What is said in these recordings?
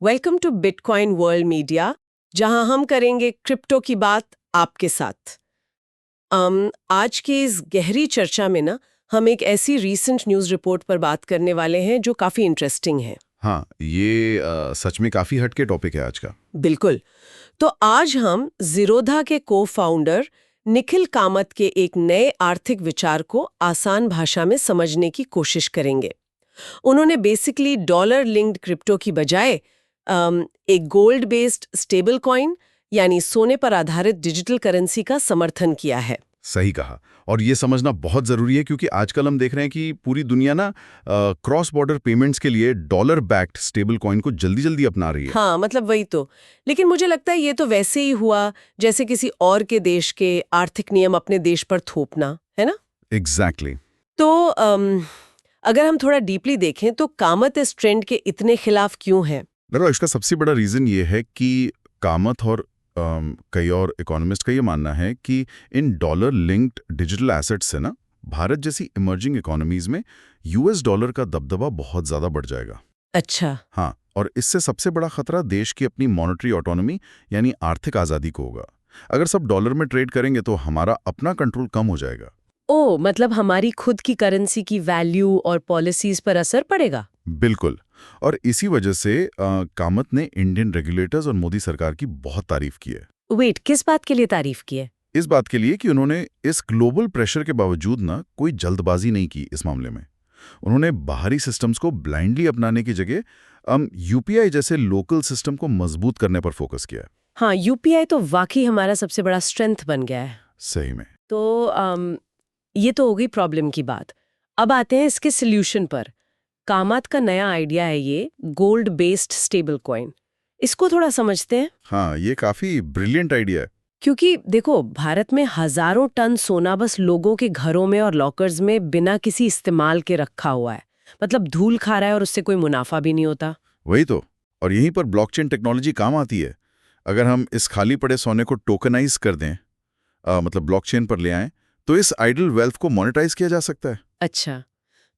Welcome to Bitcoin World Media, जहां हम करेंगे क्रिप्टो की बात आपके साथ। आज की इस गहरी चर्चा में ना हम एक ऐसी रीसेंट न्यूज़ रिपोर्ट पर बात करने वाले हैं जो काफ़ी इंटरेस्टिंग है। हाँ, ये सच में काफी हटके टॉपिक है आज का। बिल्कुल। तो आज हम ज़ीरोधा के को फाउंडर निखिल कामत के एक नए आर्थिक विचार को आसान भाषा में समझने की कोशिश करेंगे। उन्होंने बेसिकली डॉलर लिंक्ड क्रिप्टो की बजाय एक गोल्ड बेस्ड स्टेबल कॉइन यानी सोने पर आधारित डिजिटल करेंसी का समर्थन किया है। सही कहा। और ये समझना बहुत जरूरी है क्योंकि आजकल हम देख रहे हैं कि पूरी दुनिया ना क्रॉस बॉर्डर पेमेंट्स के लिए डॉलर बैक्ड स्टेबल कॉइन को जल्दी जल्दी अपना रही है। हाँ, मतलब वही तो। लेकिन मुझे लगता है ये तो वैसे ही हुआ जैसे किसी और के देश के आर्थिक नियम अपने देश पर थोपना, है ना? एग्जैक्टली। तो अगर हम थोड़ा डीपली देखें तो कामत इस ट्रेंड के इतने खिलाफ क्यों है? देखो, इसका सबसे बड़ा रीजन ये है कि कामत और कई और इकोनॉमिस्ट का ये मानना है कि in dollar linked digital assets से ना भारत जैसी इमर्जिंग इकोनॉमीज में यूएस डॉलर का दबदबा बहुत ज्यादा बढ़ जाएगा। अच्छा। हाँ, और इससे सबसे बड़ा खतरा देश की अपनी मॉनेटरी ऑटोनॉमी यानी आर्थिक आज़ादी को होगा। अगर सब डॉलर में ट्रेड करेंगे तो हमारा अपना कंट्रोल कम हो जाएगा। ओ, मतलब हमारी खुद की करेंसी की वैल्यू और पॉलिसीज पर असर पड़ेगा? बिल्कुल। और इसी वजह से कामत ने इंडियन रेगुलेटर्स और मोदी सरकार की बहुत तारीफ की है। वेट, किस बात के लिए तारीफ की है? इस बात के लिए कि उन्होंने इस ग्लोबल प्रेशर के बावजूद ना कोई जल्दबाजी नहीं की इस मामले में। उन्होंने बाहरी सिस्टम्स को ब्लाइंडली अपनाने की जगह यूपीआई जैसे लोकल सिस्टम को मजबूत करने पर फोकस किया है। हाँ, यूपीआई तो वाकई हमारा सबसे बड़ा स्ट्रेंथ बन गया है। सही में। तो ये तो हो गई प्रॉब्लम की बात। अब आते हैं इसके सल्यूशन पर। कामत का नया आइडिया है ये गोल्ड बेस्ड स्टेबल कॉइन। इसको थोड़ा समझते हैं। हाँ, ये काफी ब्रिलियंट आइडिया है। क्योंकि देखो, भारत में हजारों टन सोना बस लोगों के घरों में और लॉकर्स में बिना किसी इस्तेमाल के रखा हुआ है। मतलब धूल खा रहा है और उससे कोई मुनाफा भी नहीं होता। वही तो। और यहीं पर ब्लॉकचेन टेक्नोलॉजी काम आती है। अगर हम इस खाली पड़े सोने को टोकनाइज कर दें, मतलब ब्लॉकचेन पर ले आएं, तो इस आइडल वेल्थ को मोनेटाइज किया जा सकता है। अच्छा,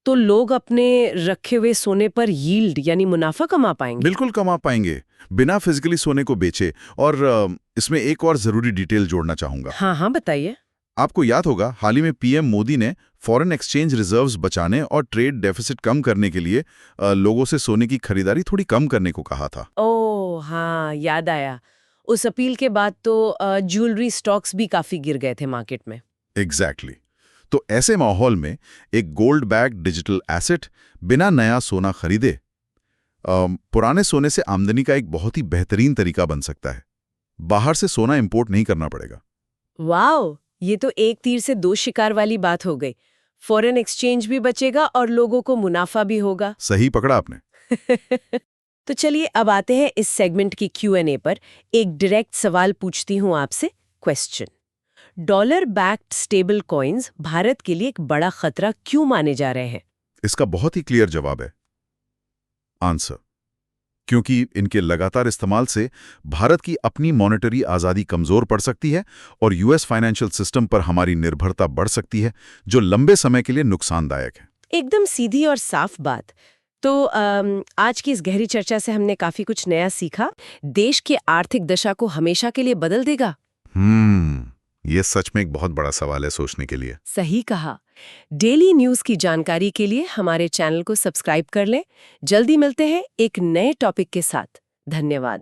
तो लोग अपने रखे हुए सोने पर यील्ड यानी मुनाफा कमा पाएंगे? बिल्कुल कमा पाएंगे, बिना फिजिकली सोने को बेचे। और इसमें एक और जरूरी डिटेल जोड़ना चाहूंगा। हाँ हाँ, बताइए। आपको याद होगा, हाल ही में पीएम मोदी ने फॉरेन एक्सचेंज रिजर्व्स बचाने और ट्रेड डेफिसिट कम करने के लिए लोगों से सोने की खरीदारी थोड़ी कम करने को कहा था। ओह हाँ, याद आया। उस अपील के बाद तो ज्वेलरी स्टॉक्स भी काफी गिर गए थे मार्केट में। एग्जैक्टली। तो ऐसे माहौल में एक गोल्ड बैक डिजिटल एसेट बिना नया सोना खरीदे पुराने सोने से आमदनी का एक बहुत ही बेहतरीन तरीका बन सकता है। बाहर से सोना इंपोर्ट नहीं करना पड़ेगा। वाओ, ये तो एक तीर से दो शिकार वाली बात हो गई। फॉरेन एक्सचेंज भी बचेगा और लोगों को मुनाफा भी होगा। सही पकड़ा आपने। तो चलिए अब आते हैं इस सेगमेंट की Q&A पर। एक डायरेक्ट सवाल पूछती हूँ आपसे। Question: dollar backed stable coins Bharat के लिए एक बड़ा खतरा क्यों माने जा रहे हैं? इसका बहुत ही क्लियर जवाब है। आंसर: क्योंकि इनके लगातार इस्तेमाल से भारत की अपनी मॉनेटरी आज़ादी कमज़ोर पड़ सकती है और यूएस फाइनेंशियल सिस्टम पर हमारी निर्भरता बढ़ सकती है, जो लंबे समय के लिए नुकसानदायक है। एकदम सीधी और साफ बात। तो आज की इस गहरी चर्चा से हमने काफी कुछ नया सीखा। देश की आर्थिक दशा को हमेशा के लिए बदल देगा? ये सच में एक बहुत बड़ा सवाल है सोचने के लिए। सही कहा। डेली न्यूज़ की जानकारी के लिए हमारे चैनल को सब्सक्राइब कर लें। जल्दी मिलते हैं एक नए टॉपिक के साथ। धन्यवाद।